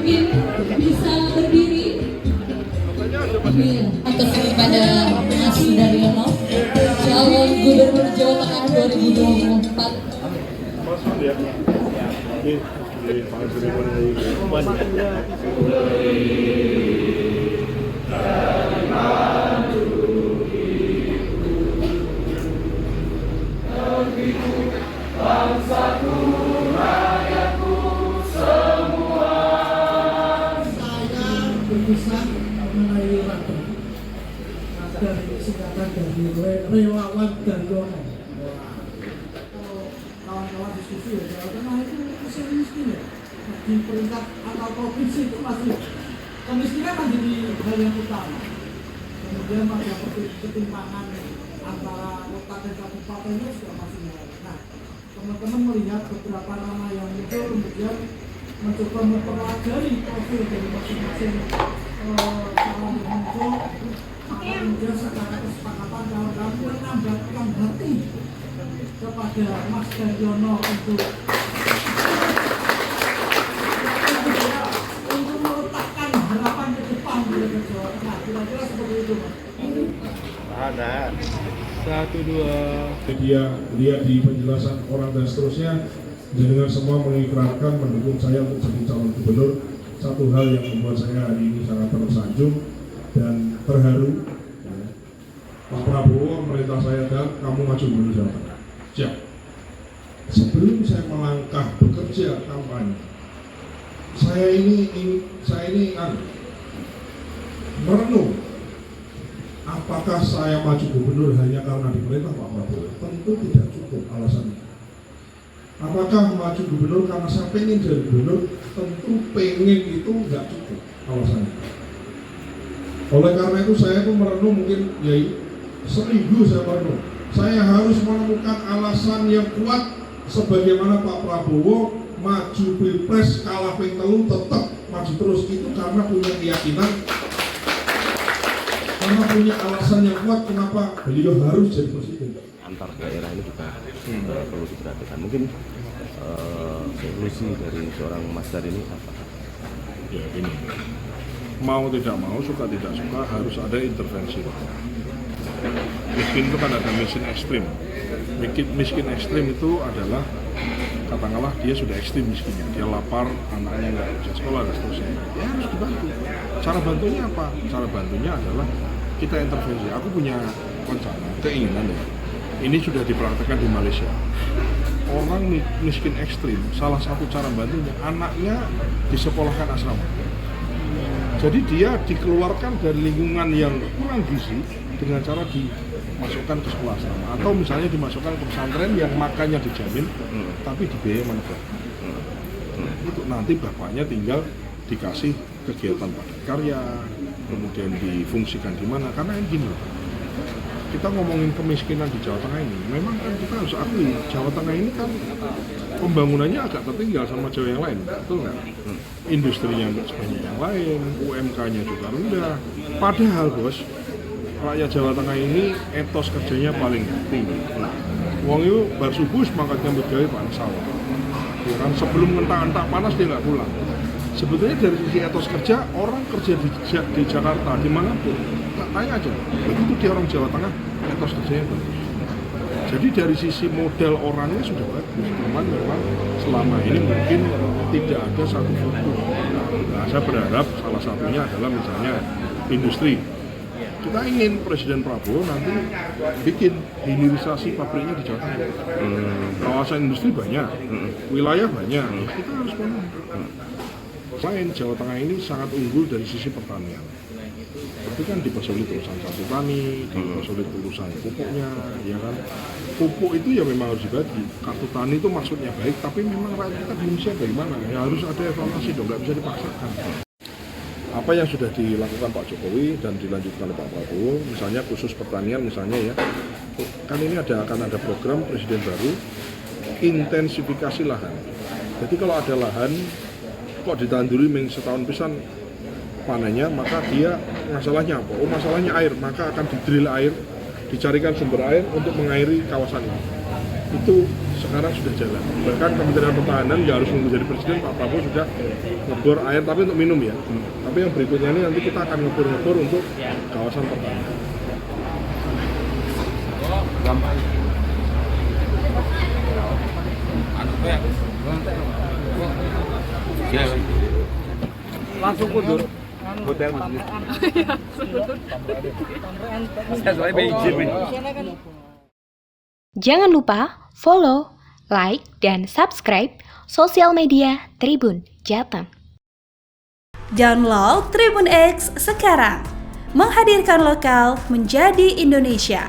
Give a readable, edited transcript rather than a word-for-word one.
mungkin bisa berdiri. Atas kepada Mas Daryono, calon Gubernur Jawa Tengah 2024. Bangsaku, rakyatku semua. Saya berpesan mengenai raga dari singkatan dari relawan Daryono. Kawan-kawan diskusi ya, Jawa Tengah itu masih miskin ya. Di peringkat atau provinsi itu masih kemiskinan menjadi hal yang utama. Kemudian ada ketimpangan antara kota dan kabupaten itu juga masih ada. Nah, teman-teman melihat beberapa nama yang muncul, kemudian mencoba mempelajari profil dari masing-masing calon yang muncul, maka kemudian secara kesepakatan kawan-kawan menambahkan hati kepada Mas Daryono untuk meletakkan harapan ke depan di Jawa Tengah. Kira-kira seperti itu, Mas. Ada. 1, 2. Dia lihat di penjelasan orang dan seterusnya, dengan semua mengikrarkan mendukung saya untuk jadi calon gubernur. Satu hal yang membuat saya hari ini sangat tersanjung dan terharu. Pak Prabowo memerintah saya, dan kamu maju gubernur Jawa Tengah. Siap. Sebelum saya melangkah bekerja kampanye, saya ini merenung. Apakah saya maju gubernur hanya karena diperintah Pak Prabowo? Tentu tidak cukup alasannya. Apakah maju gubernur karena saya pengen jadi gubernur? Tentu pengen itu nggak cukup alasannya. Oleh karena itu saya tuh merenung, mungkin ya seminggu saya merenung. Saya harus menemukan alasan yang kuat sebagaimana Pak Prabowo maju pilpres kalah ping telu tetap maju terus, itu karena punya keyakinan, karena punya alasan yang kuat kenapa beliau harus jadi presiden. Antar daerah ini juga perlu diperhatikan. Mungkin solusi dari seorang Mas Dar ini apa? Ya ini, mau tidak mau, suka tidak suka harus ada intervensi. Miskin itu kan ada miskin ekstrim. Miskin ekstrim itu adalah, katakanlah dia sudah ekstrim miskinnya, dia lapar, anaknya nggak bisa sekolah dan seterusnya. Ya harus dibantu. Cara bantunya apa? Cara bantunya adalah kita intervensi. Aku punya rencana, keinginan ya. Ini sudah dipraktekkan di Malaysia. Orang miskin ekstrim, salah satu cara bantunya anaknya disekolahkan asrama. Jadi dia dikeluarkan dari lingkungan yang kurang gizi dengan cara dimasukkan ke sekolah asrama, atau misalnya dimasukkan ke pesantren yang makannya dijamin, tapi dibiayai sama negara. Itu nanti bapaknya tinggal dikasih kegiatan padat karya, kemudian difungsikan di mana. Karena ini gini, kita ngomongin kemiskinan di Jawa Tengah ini, memang kan kita harus akui Jawa Tengah ini kan pembangunannya agak tertinggal sama Jawa yang lain, betul nggak? Industrinya nggak sebanyak yang lain, UMK-nya juga rendah. Padahal bos, rakyat Jawa Tengah ini etos kerjanya paling tinggi. Wong itu bar subuh semangatnya bergawe panas sawah. Ya kan, sebelum ngentak-ngentak panas dia nggak pulang. Sebetulnya dari sisi etos kerja, orang kerja di Jakarta dimanapun, tak tanya aja, begitu dia orang Jawa Tengah, etos kerjanya bagus. Jadi dari sisi model orangnya sudah bagus, cuman memang selama ini mungkin tidak ada satu fokus. Nah, saya berharap salah satunya adalah misalnya industri. Kita ingin Presiden Prabowo nanti bikin hilirisasi pabriknya di Jawa Tengah. Kawasan industri banyak, wilayah banyak, kita harus bangun. Selain Jawa Tengah ini sangat unggul dari sisi pertanian. Tapi kan dipersulit urusan kartu tani, dipersulit urusan pupuknya, ya kan. Pupuk itu ya memang harus dibagi. Kartu tani itu maksudnya baik, tapi memang rakyat kita belum siap bagaimana. Ya harus ada evaluasi dong, nggak bisa dipaksakan. Apa yang sudah dilakukan Pak Jokowi dan dilanjutkan oleh Pak Prabowo, misalnya khusus pertanian misalnya ya, kan ini akan ada program Presiden baru, intensifikasi lahan. Jadi kalau ada lahan kok ditanduri setahun pisan panennya, maka dia masalahnya apa? Oh masalahnya air, maka akan didrill air, dicarikan sumber air untuk mengairi kawasan ini. Itu sekarang sudah jalan. Bahkan Kementerian Pertahanan nggak harus menjadi presiden, Pak Prabowo sudah ngebor air, tapi untuk minum ya. Tapi yang berikutnya ini nanti kita akan ngebor untuk kawasan pertahanan. Langsung kundur hotel majelis. Sesuai izin. Jangan lupa follow, like, dan subscribe sosial media Tribun Jateng. Download Tribun X sekarang, menghadirkan lokal menjadi Indonesia.